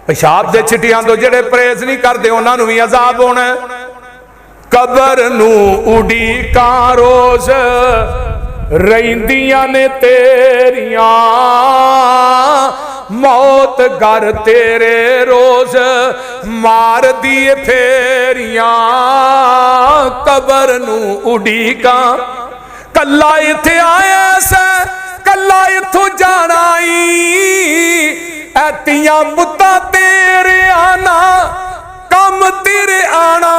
पेशाब दे छिटियां तो जेड़े परहेज नहीं करते उन्होंने भी अजाब होना। कबर नू उड़ीका रोज रहिंदियां ने तेरियां, मौत घर तेरे रोज मार दिए फेरियां। कबर नू उड़ीका कला इत्थे आया से कला इथों जाना ऐतियां मुद्दा तेरे आना कम तेरे आना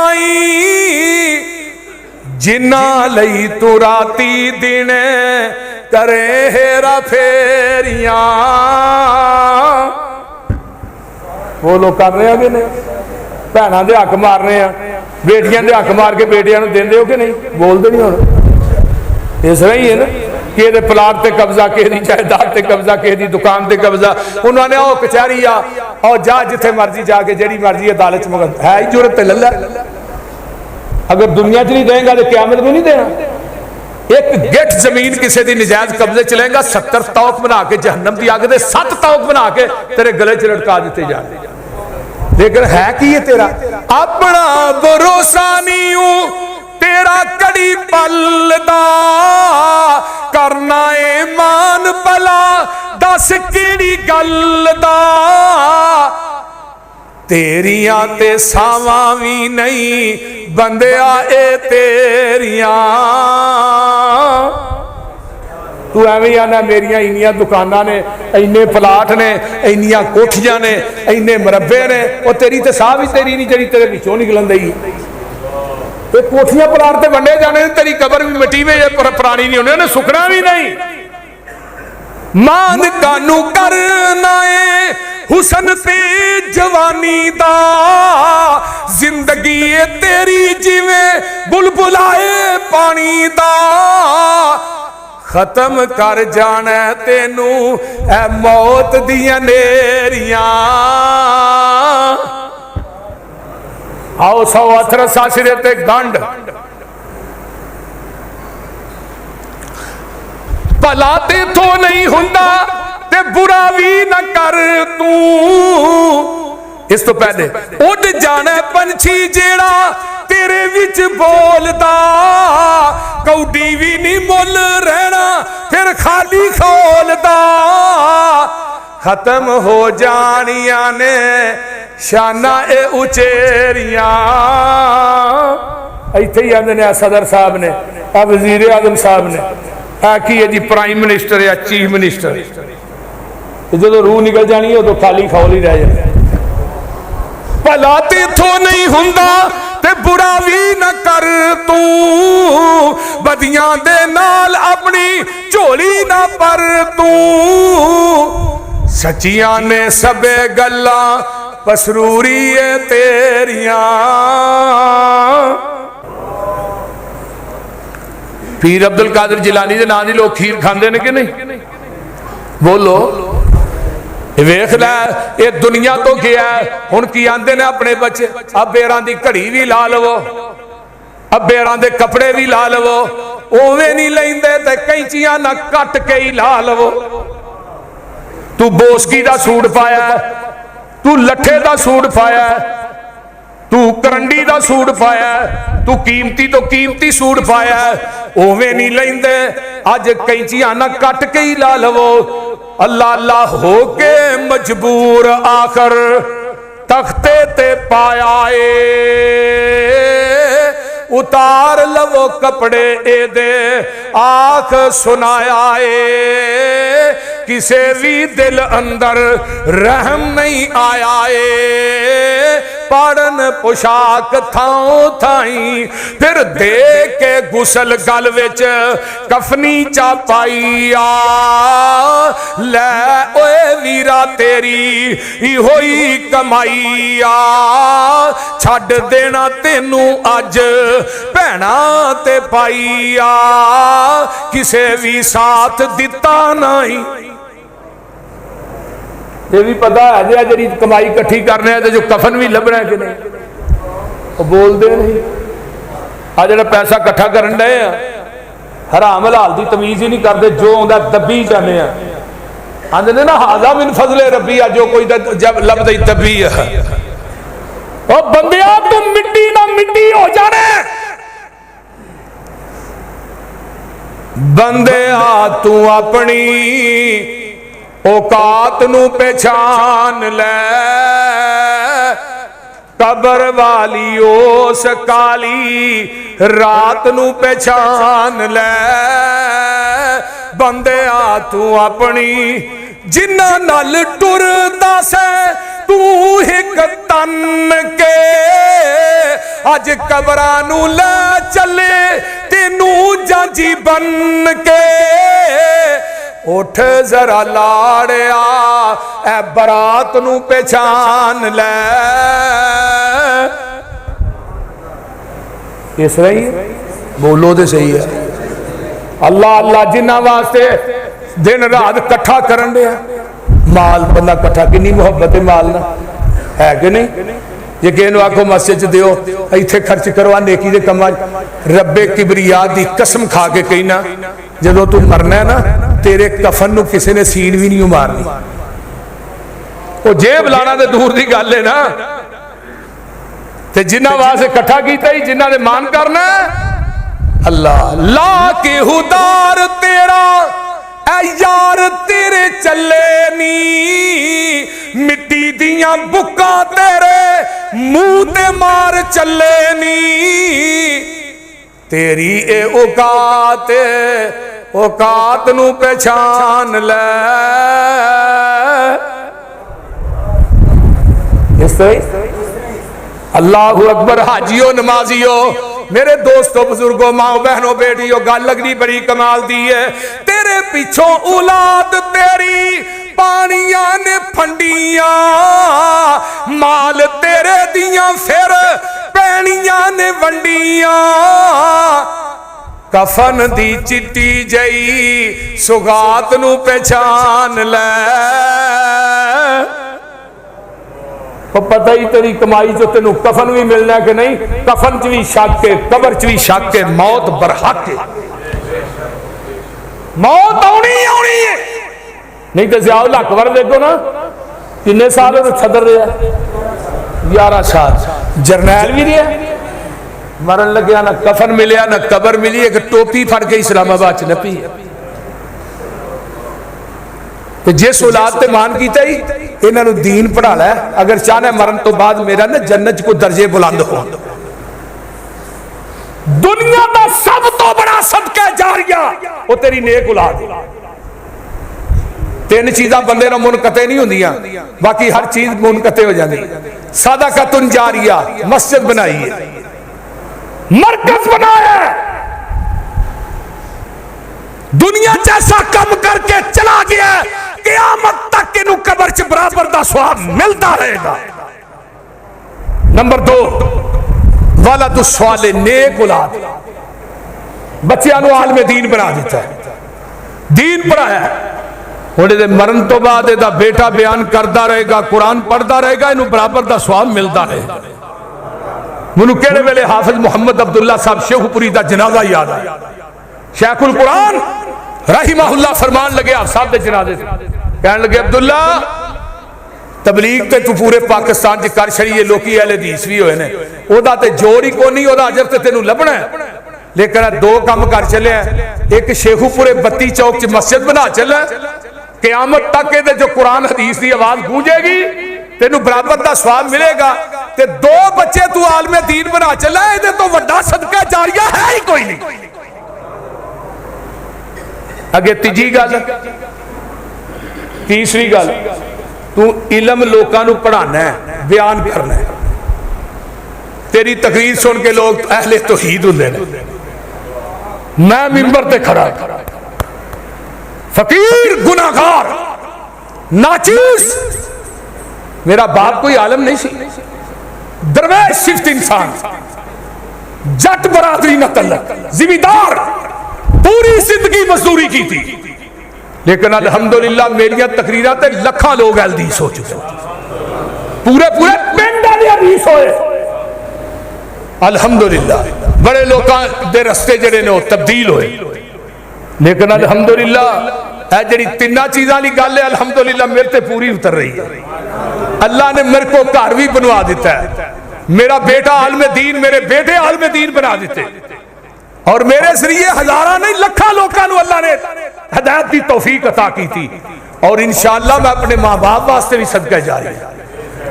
जिन्ना लई तू राती दिन करे हेरा फेरियां। वो लोग कर रहे हैं कि नहीं? भैनों के हक मारने बेटियां के हक मार के बेटियां देंदे हो कि नहीं? बोलते नहीं हो। इस तरह ही है ना कि ये प्लाट से कब्जा, किसी जायदाद से कब्जा, किसी दुकान से कब्जा। उन्होंने आओ कचहरी आ और जा जिथे मर्जी जाके जी मर्जी अदालत च मगर है ही जरूरत ले ला। अगर दुनिया च नहीं देगा तो क्यामत में नहीं देना। एक गिठ जमीन किसी की नजायज कब्जे च लेगा 70 तौक बना के जहन्नम की अग दे 7 तौक बना के तेरे गले च लटका दिते जाते। लेकिन है कि ये तेरा अपना भरोसा नहीं हूं तेरा कड़ी पलदा करना ए मान भला दस केड़ी गल दा। तेरियां ते सावां भी नहीं बंदिया ए तेरियां। तू एवं आना मेरिया इन्नियां दुकानां ने, इन्ने प्लाट ने, इन्नियां कोठियां ने, इन्ने मरबे ने, और तेरी ते साह भी तेरी नहीं, जी तेरे पिछों निकलन दी। तो कोठियां प्लाट से वंडे जाने, तेरी कबर भी मिट्टी में पुरानी नहीं होनी, उन्हें सुखना भी नहीं। मान कानू करना है हुसन ते जवानी दा, जिंदगी तेरी जिवें बुलबुलाए पानी दा। खत्म कर जाना तेनू ऐ मौत दियां नेरियां। आओ 100 अथरस सिरे ते गंढ भला ते तो नहीं हुंदा ते बुरा भी न कर तू। इस तो पहले उड़ जाना पंछी जेड़ा तेरे विच बोलदा, कौडी भी नहीं मुल रहना फिर खाली खोलदा। खत्म हो जानिया ने शाना ए उचेरियां। इत्थे ही आंदे ने सदर साहब ने, वजीर आजम साहब ने, की है जी प्राइम मिनिस्टर या चीफ मिनिस्टर। जो रूह निकल जानी है उदों खाली खौल ही रह जाए। भला ते इथों नहीं हुंदा ते बुरा भी न कर तू, बदियां दे नाल अपनी झोली ना पर तू। सचियां ने सबे गल्लां पसरूरी है तेरियां। पीर अब्दुल कादिर जिलानी के नाम की लोग खीर खाते हैं कि नहीं? बोलो वेख लै, ये दुनिया तो गया हुण की आंदे ने अपने बच्चे, अब बेरां दी घड़ी भी ला लवो, अब बेरां दे कपड़े भी ला लवो, ओवें नहीं लेंदे ते कैंचियां ना कट के ही ला लवो। तू बोसकी दा सूट पाया, तू लट्ठे दा सूट पाया, तू करंडी दा सूट पाया, तू कीमती तो कीमती सूट पाया, ओवें नहीं लेंदे। अज कैंचियां ना कट के ही ला लवो। अल्लाह अल्लाह हो के मजबूर आखर तख्ते ते पाया उतार लवो कपड़े ए दे आख सुनाया किसे भी दिल अंदर रहम नहीं आया पाड़न पोशाक थाओ थाई फिर दे के गुसल गल विच कफनी चा पाईया लै ओए वीरा तेरी होई कमाईया छड़ देना तेनू अज भैणा ते पाईया किसे भी साथ दिता नहीं। ये भी पता है जी कमाई इकट्ठी करने तो जो कफन भी लभना है कि नहीं वो बोलते नहीं। आ जो पैसा इकट्ठा करन डे हराम हलाल की तमीज़ ही नहीं करते जो आंदा दबी जाने आंदे ने ना हाजा मिन फजले रब्बी, जो कोई जब लभदी तबी है। ओ बंदिया तू मिट्टी ना मिट्टी हो जाने, बंदिया तू अपनी औकात नू पहचान ले, कबर वाली उस काली रात नू पहचान ले। बंदिया तू अपनी जिन्ना नाल टुरदा से तू एक तन के, अज कबरां नू ले चले तेनू जांजी बन के। उठ जरा लाड़िया ए बरात नू पहचान ले। ये सही है, बोलो तो सही है। अल्लाह अल्लाह जिन्ना वास्ते दिन रात कट्ठा करन दे, माल बंदा कट्ठा, कितनी मुहब्बत है माल ना, है कि नहीं? जे किसी आखो मस्जिद च दियो, इत्थे खर्च करवा नेकी दे कमां, रब्बे किबरिया दी कसम खा के कहना जदों तू मरना है ना, तेरे कफन नू किसी ने सीन भी नहीं मारनी। वो जेब लाना तो दूर की गल है ना, ते जिन्ना वास्ते कट्ठा कीता ही, जिन्ना दे मान करना अल्लाह ला के हुदार तेरा ऐ यार तेरे चले नी, मिट्टी दियां बुक्का तेरे मुंह ते मार चले नी। तेरी ए औकात, औकात नू पहचान ले। अल्लाहु अकबर। हाजियो नमाजियो, मेरे दोस्तों बुजुर्गों माओ बहनों बेटियों, गल लगनी बड़ी कमाल दी है। तेरे पिछों औलाद तेरी पानिया ने फंडिया, माल तेरे दियां फिर पैनिया ने वंडिया। कफन दी चिट्टी जई सुगात नू पहचान ले। तो पता ही तेरी कमाई जो तेनू कफन भी मिलना कि नहीं, कफन च भी शक है, कबर च भी शक है, मौत बरहक है, मौत आनी आनी है। नहीं तो ज़ियाउल अकबर देखो ना, किन्ने साल सदर रहा, 11 साल जरनैल भी रहा, मरन लग्या ना कफन मिलया ना कबर मिली, एक टोपी फड़ के इस्लामाबाद च नपी। तो जिस औलाद ते मान किया ही, इन्हों दीन पढ़ा लै, अगर चाहना मरन तो बाद मेरा ना जन्नत को दर्जे बुलंद हो। दुनिया का सब तो बड़ा सदका जारिया वो तेरी नेक औलाद। तीन चीज़ां बंदे नाल मुनकते नहीं होंदियां, बाकी हर चीज मुनकते हो जाती। सदकातुन जारिया, मस्जिद बनाई है, मरकज बनाया है, दुनिया जैसा कम करके चला गया, क़यामत तक इनू कबर च बराबर दा सवाब मिलता रहेगा। नंबर 2, वालदु स्वालिह, नेक औलाद, बच्चों को आलमे दीन बना दिता है, दीन पढ़ाया। हुण इहदे मरण तो बाद इहदा बेटा बयान करता रहेगा, कुरान पढ़ता रहेगा, इनू बराबर दा सवाब मिलता रहेगा। मैनू किहड़े वेले हाफिज मुहम्मद अब्दुल्ला साहब शेखुपुरी का जनाजा याद आया। शेखुल कुरान रहीमहुल्लाह फरमान लगे आप साहब के जनाजे से, कहने लगे अब्दुल्ला तबलीग ते तू पूरे पाकिस्तान च कर छड़िए, लोग अहले हदीस भी होए ने, ओदा ते जोर ही कोई नहीं, ओदा अजर ते तेनू लभना है। लेकिन 2 काम कर चले, एक शेखुपुरे 32 चौक च मस्जिद बना चला, क़यामत तक ये जो कुरान हदीस की आवाज गूंजेगी, तेनू बराबर का सवाब मिलेगा। ते 2 बच्चे तू आलमे दीन बना चला, ये तो वड्डा सदका जारिया है ही कोई नहीं। अगे तीजी गल, तीसरी गल, तू इलम लोगों को पढ़ाना है, बयान करना है। तेरी तकरीर सुन के लोग अहले तौहीद होंदे ने। मैं मिंबर ते खड़ा, फकीर गुनाहगार नाचीज, मेरा बाप कोई आलम नहीं सी, दरवेश सिफ्त इंसान, जट बरादरी न तल्लक, जिमीदार, पूरी जिंदगी मजदूरी की थी, लेकिन अल्हम्दुलिल्लाह मेरिया तकरीरां ते लखा लोग हदीस हो चुके, पूरे पूरे पिंड वाले हदीस होए। अल्हम्दुलिल्लाह बड़े लोगों के रस्ते जड़े ने तब्दील होए, लेकिन अल्हम्दुलिल्लाह जी तिना चीज़ों की गल है अलहमदुलिल्लाह मेरे ते पूरी उतर रही है। अल्लाह ने मेरे को घर भी बनवा दिता है, मेरा बेटा आलमे दीन, मेरे बेटे आलमे दीन बना दिते, और मेरे जरिए हजारा नहीं लखा लोगों को अल्लाह ने हिदायत की तौफीक अता की थी। और इंशाअल्लाह मैं अपने माँ बाप वास्ते भी सदका जारी है,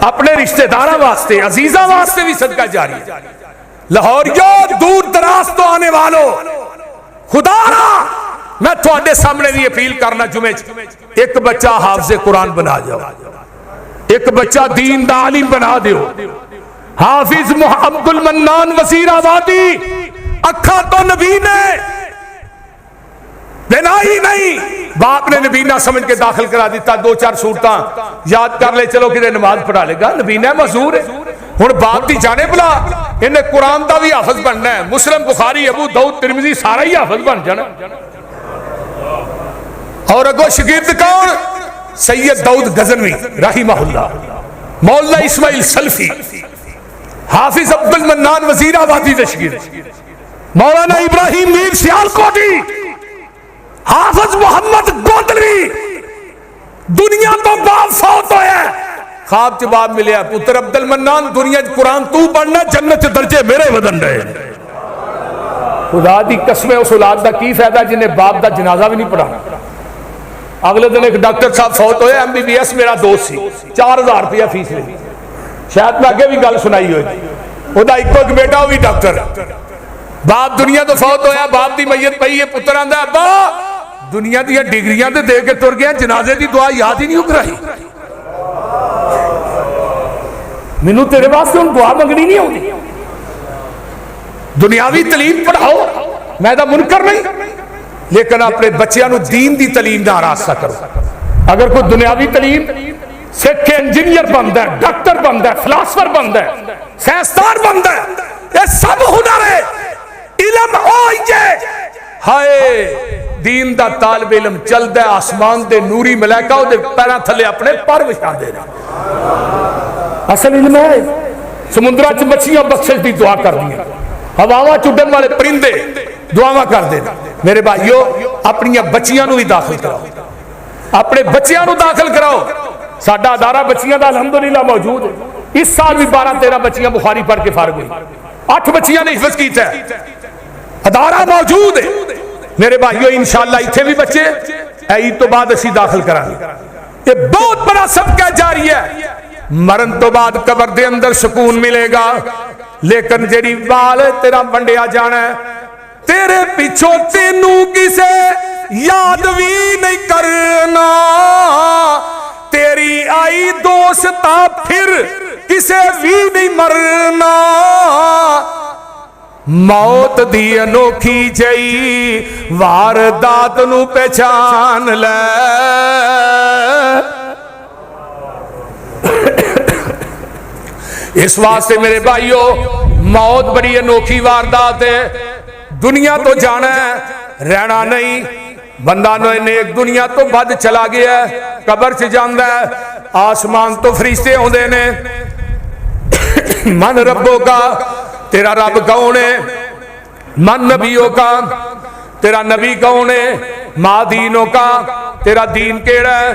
अपने रिश्तेदारों वास्ते अजीजा वास्ते भी सदका जारी है। लाहौरियो दूर दराज तो आने वालों, खुदा मैं थोड़े सामने भी अपील करना, जुमे एक बच्चा हाफिज़े कुरान बना जाओ, एक बच्चा दीन दा आलिम बना दो। हाफिज अब्दुल मन्नान वजीराबादी अखा तो नबी ने ही नहीं, बाप ने नबीना समझ के दाखिल करा दिता। 2-4 सूरत याद कर ले, चलो कि नमाज पढ़ा लेगा, नबीना मजूर है। हुण बाप की जाने बुला, इन्हें कुरान का भी हाफिज बनना है। मुस्लिम बुखारी अबू दाऊद तिरमिजी सारा ही हाफिज बन जाना। और अगो शगिर्द कौन? सैयद दाऊद गजनवी रहिमहुल्लाह, मौलाना इस्माइल सल्फी, हाफिज अब्दुल मन्नान वजीराबादी के शगिर्द, मौलाना इब्राहिम मीर सियालकोटी, हाफिज मोहम्मद गोदलवी। दुनिया तो बाप फौत होया, ख्वाब च बाप मिले, पुत्र अब्दुल मन्नान दुनिया कुरान तू पढ़ना, जन्नत दर्जे मेरे बदन रहे। खुदा दी कसम, उस औलाद का की फायदा जिन्हें बाप का जनाजा भी नहीं पढ़ाना। अगले दिन एक डॉक्टर साहब फौत होए, MBBS मेरा दोस्त सी, 4000 रुपया फीस ली, शायद मैं अगे भी गल सुनाई होगी। ओदा इको एक बेटा, वो भी डॉक्टर। बाप दुनिया तो फौत होया, बाप की मैयत पई है, पुत्र आंदा अब्बा दुनिया दी डिग्रियां तो दे के तुर गया, जनाजे की दुआ याद ही नहीं कराई। मैनू तेरे वास्ते हुण दुआ मंगनी नहीं आउंदी। दुनियावी तलीम पढ़ाओ, मैं तो मुनकर नहीं, लेकिन अपने बच्चों को दीन की तलीम का रास्ता करो। अगर कोई दुनियावी तलीम सिख के इंजीनियर बनता है, डॉक्टर बनता है, फिलासफर बनता है, साइंसदान बनता है, ये सब हुनर है, इलम हाय दीन का तालिब इलम चलता है, आसमान के नूरी मलैका उहदे पैरों थले अपने पर विछाते हैं। असल इलम है, समुद्रा च मछलियां बख्शिश की दुआ कर दी, हवावां च उड़न वाले परिंदे दुआवां करते हैं। मेरे भाइयों अपनी बच्चियां भी दाखिल कराओ, अपने बच्चियां दाखिल कराओ। साडा अदारा बच्चियां का अलहमदुलिल्लाह मौजूद है। इस साल भी 12-13 बच्चियां बुखारी पढ़ के फारग हुई, 8 बच्चियां ने हिफ्ज किया है, अदारा मौजूद है। मेरे भाइयों इंशाअल्लाह इत्थे भी बच्चे ईद तो बाद असीं दाखिल करांगे। ये बहुत बड़ा सबका जारी है। मरण तो बाद कबर के अंदर सुकून मिलेगा, लेकिन जेड़ी बाल तेरा वंडिया जाना है, तेरे पिछों तेनू किसे याद भी नहीं करना, तेरी आई दोस्ता फिर किसे भी नहीं मरना। मौत दी अनोखी जई वारदात नू पहचान ले। इस वास्ते मेरे भाइयों मौत बड़ी अनोखी वारदात है। दुनिया तो जाना है, रहना नहीं। बंदा नेक दुनिया तो बद चला गया, कबर च जांदा है, आसमान तो फरिश्ते आउंदे ने। मन रब्बों का, तेरा रब कौन है? मन नबियों का, तेरा नबी कौन है? माँ दीनों का, तेरा दीन केड़ा है?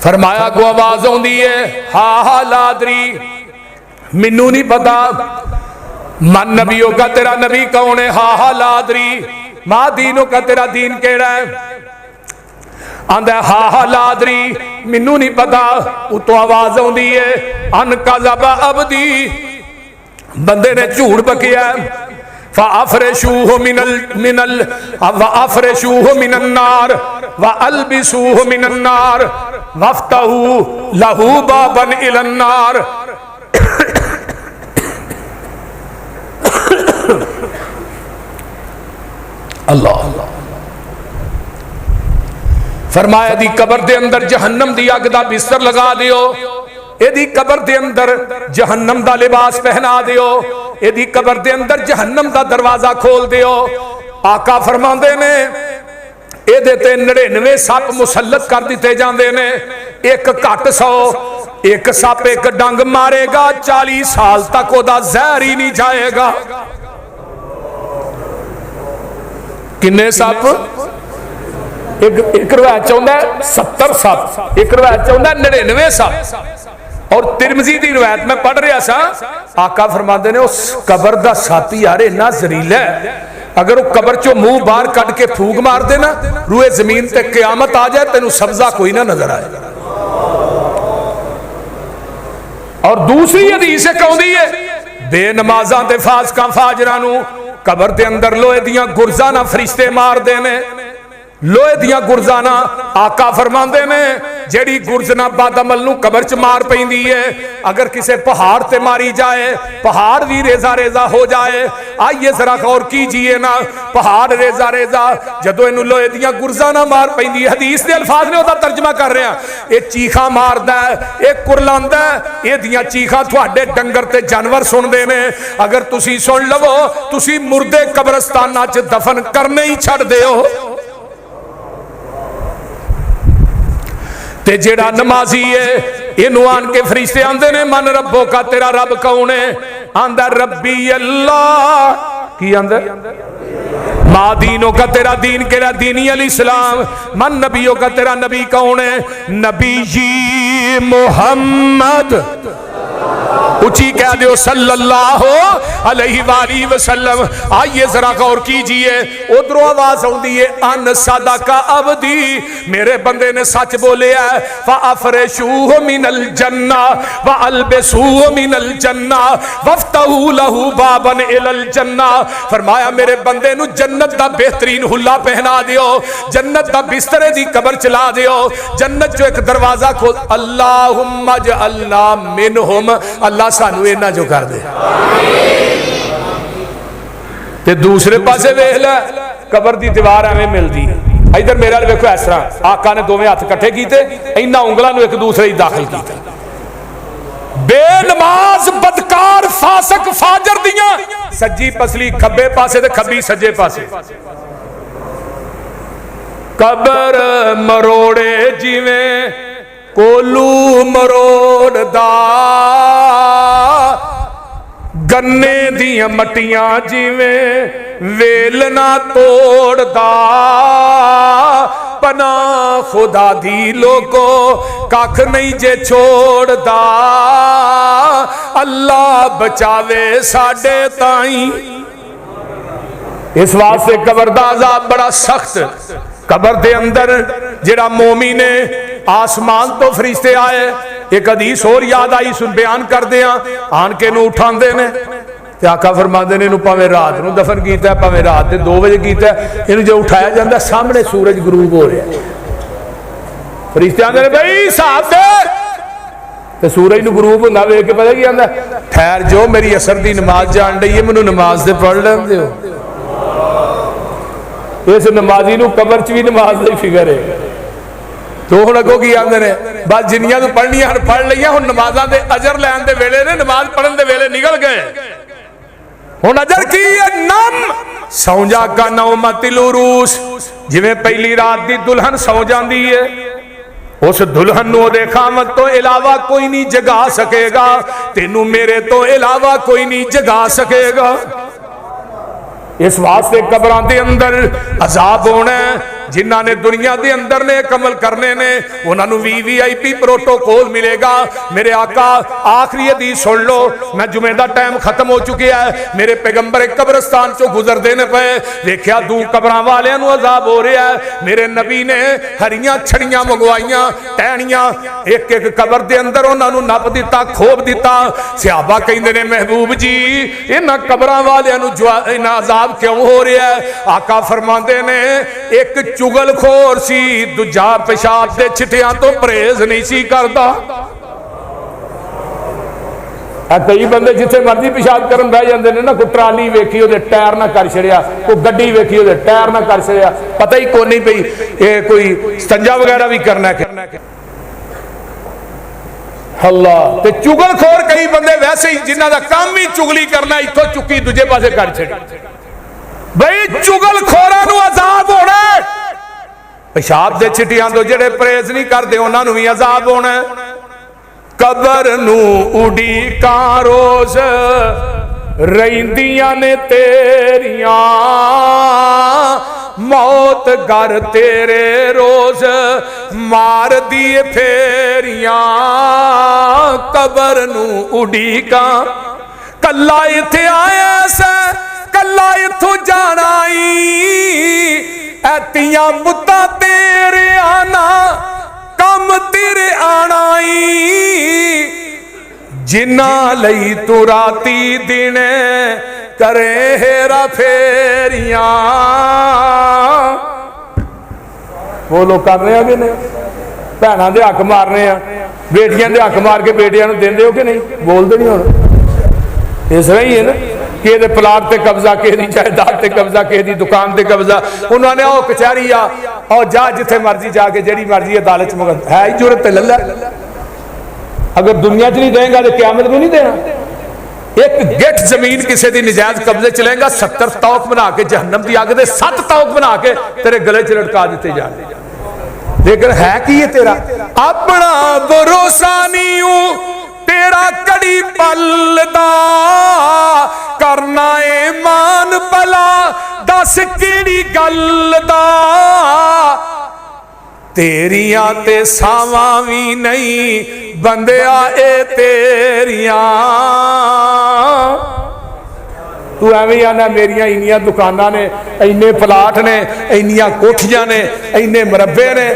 फरमाया को आवाज आउंदी है, हा लादरी, मैनू नहीं पता। मन नबियों का, तेरा नबी कौन है? हा लादरी। माँ दीनों का, तेरा दीन केड़ा है? आंदा हा लादरी, मैनू नहीं पता। उतो आवाज आउंदी है, अन कज़बा अब्दी, बंदे ने झूठ बकिया। फ़अफ़रिशूहु मिनल फ़अफ़रिशूहु मिनन नार वअल्बिसूहु मिनन नार वफ़्तहू लहू बाबन इलन नार। अल्लाह फरमाया दी कबर दे अंदर जहन्नम दी अग दा बिस्तर लगा दियो, एदी कबर दे अंदर जहन्नम दा लिबास पहना दियो, एदी कबर दे अंदर जहन्नम दा दरवाजा खोल दियो। आका फरमांदे ने एदे ते 99 सप मुसल्लत कर दिते जांदे ने, एक घट 100, एक सप एक डंग मारेगा, 40 साल तक ओदा जहर ही नहीं जाएगा। किन्ने सप? एक रवायत च आउंदा 70 सप, एक रवायत च आउंदा 99 सप। और तिरमिजी दी रवायत मैं पढ़ रहा सा, आका फरमाते ने उस कबर दा सप यार इन्ना जहरीला है, अगर वो कबर चो मुंह बाहर कट के फूक मार दे ना, रूए जमीन ते क्यामत आ जाए, तेनू सब्जा कोई ना नजर आए। और दूसरी हदीस एक आउंदी है, बेनमाज़ां ते फासकां फाजरां नू कबर दे अंदर लोहे दियां गुरजां ना फरिश्ते मार देने, लोहे दियां गुरजां ना। आका फरमांदे ने जेड़ी गुरज ना बदअमल नू कबर च मार पैंदी है, अगर किसी पहाड़ ते मारी जाए, पहाड़ भी रेजा रेजा हो जाए। आइए जरा गौर कीजिए ना, पहाड़ रेजा रेजा जदों इनू लोहे दियां गुरजां ना मार पैंदी, हदीस दे अल्फाज ने ओदा तर्जमा कर रहे हैं, ये चीखा मारदा है, ये कुरलांदा है, ये दियां चीखा तुहाडे डंगर ते जानवर सुनदे ने। अगर तुसी सुन लवो, तुसी मुर्दे कब्रस्तानां च दफन करने ही छड्ड दिओ। ते जेड़ा नमाजी है, इनू आन के फरिश्ते आंदे ने, मन रब्बो का, तेरा रब कौन है? आंदा रब्बी अल्लाह। की आंदा? मा दीनों का, तेरा दीन केड़ा? दीनी अल इस्लाम। मन नबियों का, तेरा नबी कौन है? नबी जी मोहम्मद। उची कह दो सल्लल्लाहु अलैहि वसल्लम। आइए जरा गौर कीजिए, उधरों आवाज आउंदी है, अन सदका अब्दी, मेरे बंदे ने सच बोलिया। फअफरशूहु मिनल जन्ना व अलबसूहु मिनल जन्ना वफ्तहू लहू बाबन इलल जन्ना। फरमाया मेरे बंदे नु जन्नत दा बेहतरीन हुल्ला पहना दियो, जन्नत दा बिस्तरे दी कबर चला दियो, जन्नत जो एक दरवाजा खोल। अल्लाहुम्मा जअलना मिनहुम, अल्लाह सानू इन्हां जो कर दे। ते दूसरे पासे वेख लै, कबर दी दीवार एवें मिलदी, इधर मेरे वाल वेखो इस तरह, आका ने दोवें हथ कट्ठे कीते, इन्हां उंगलां नूं एक दूसरे ही दाखिल कीता। बेनमाज बदकार फासक फाजर दियां सज्जी पसली खब्बे पासे ते खब्बी सज्जे पासे। कबर मरोड़े जिवें कोलू मरोड़दा, गन्ने दियां मट्टियां जिवें वेलना तोड़दा। पना खुदा दी लोगो कख नहीं जे छोड़दा, अल्लाह बचावे साडे ताई। इस वास्ते कबर दा अज़ाब बड़ा सख्त। कबर दे अंदर जेड़ा मोमिन है, आसमान तो फरिश्ते आए, एक हदीस और याद आई, सुन बयान कर दे, आन के नू उठांदे ने, ते आका फरमांदे ने, इनू भावें रात नू दफन कीता, भावें रात दे 2 बजे कीता, इनू जो उठाया जाता सामने सूरज गरूब हो रहा है, फरिश्ते आंदे ने बई साहब दे, ते सूरज नू गरूब हुंदा वेख के पता की आंदा, ठहर जो मेरी असर दी नमाज जान रही है, मैनू नमाज दे पढ़ लैण दिओ। इस नमाजी नू कबर च भी नमाज दी फिकर है। तो हुण अगों की आंदे ने, बस जिन्नियां तू पढ़नियां हन पढ़ लईआं, हुण नमाज़ां दे अजर लैण दे वेले ने, नमाज पढ़न दे वेले निकल गए। हुण अजर की है? नम सौ जा का नौमतिल उरूस, जिवें पहली रात दी दुल्हन सौ जांदी है, उस दुल्हन नूं ओहदे खामद तो इलावा कोई नहीं जगा सकेगा, तेनू मेरे तो इलावा कोई नहीं जगा सकेगा। इस वास्ते कबरां दे अंदर अजाब होना है। जिन्हां ने दुनिया के अंदर ने कमल करने ने, उन्होंने VVIP प्रोटोकॉल मिलेगा। मेरे आका आखिरी हदीस सुन लो, मैं जुमे का टाइम खत्म हो चुका है, मेरे पैगंबर एक कब्रस्तान चो गुजरते ने पे, देखा दू कबरां वालियां नूं अजाब हो रहा है। मेरे नबी ने हरियां छड़ियां मंगवाइयां, टहनियां, एक एक कबर के अंदर उन्होंने नप दिता, खोप दिता। सहाबा कहंदे ने महबूब जी इन्हां कबरां वालियां नूं इन्ना अजाब क्यों हो रहा है? आका फरमांदे ने, एक चुगलखोर सी, दूजा पेशाब के छिटियां तो परहेज नहीं सी करता। कई बंदे जिथे मर्जी पेशाब करन बह जाते हैं ना, कोई ट्राली वेखी उहदे टायर ना कर छड़िया, कोई गड्डी वेखी उहदे टायर ना कर छड़िया, पता ही कोई नहीं पई ये कोई स्टंजा वगैरह भी करना है। अल्लाह ते चुगलखोर कई बंदे वैसे ही जिन्हां दा काम ही चुगली करना, इथों चुकी दूजे पासे कर छड़ी। बई चुगलखोरां नूं अजाब होना, पेशाब दे छिटियां तो जेड़े परहेज नहीं करते उन्हां नूं भी अजाब होना। कबर नूं उडीकां रोज ਰਹਿੰਦੀਆਂ ਨੇ ਤੇਰੀਆਂ मौत घर तेरे रोज मार दिए फेरियां कबर नू उड़ीका कला इत्थे आया से कला इत्थों जाना ऐतियां मुद्दा तेरे आना कम तेरे आना जिन्ना लई तू राती दिने करे हेरा फेरियां वो लोग कर रहे हैं कि नहीं भैनों के हक मार रहे हैं बेटियां के हक मार के बेटियां देंदे हो कि नहीं बोलते नहीं हुण इस तरह ही है ना कि प्लाट ते कब्जा किसी जायदाद ते कब्जा किसी दुकान ते कब्जा उन्होंने ओ कचहरी आ और जा जिथे मर्जी जाके जी मर्जी अदालत मगर है ही जरूरत ले ला अगर दुनिया च नहीं देगा तो क्यामत को नहीं देना एक गिठ जमीन किसी की नजायज कब्जे च लेगा 70 तौक बना के जहन्नम की अग दे 7 तौक बना के तेरे गले च लटका दिते जाने लेकिन है की है तेरा अपना भरोसा नहीं तेरा कड़ी पलदा करना है मान भला दस केड़ी गल दा तेरिया ते सावा भी नहीं बंदिया ए तेरिया तू एवं आना मेरिया इन्नियां दुकानां ने इन्ने प्लाट ने इन्नियां कोठियां ने इन्ने मरबे ने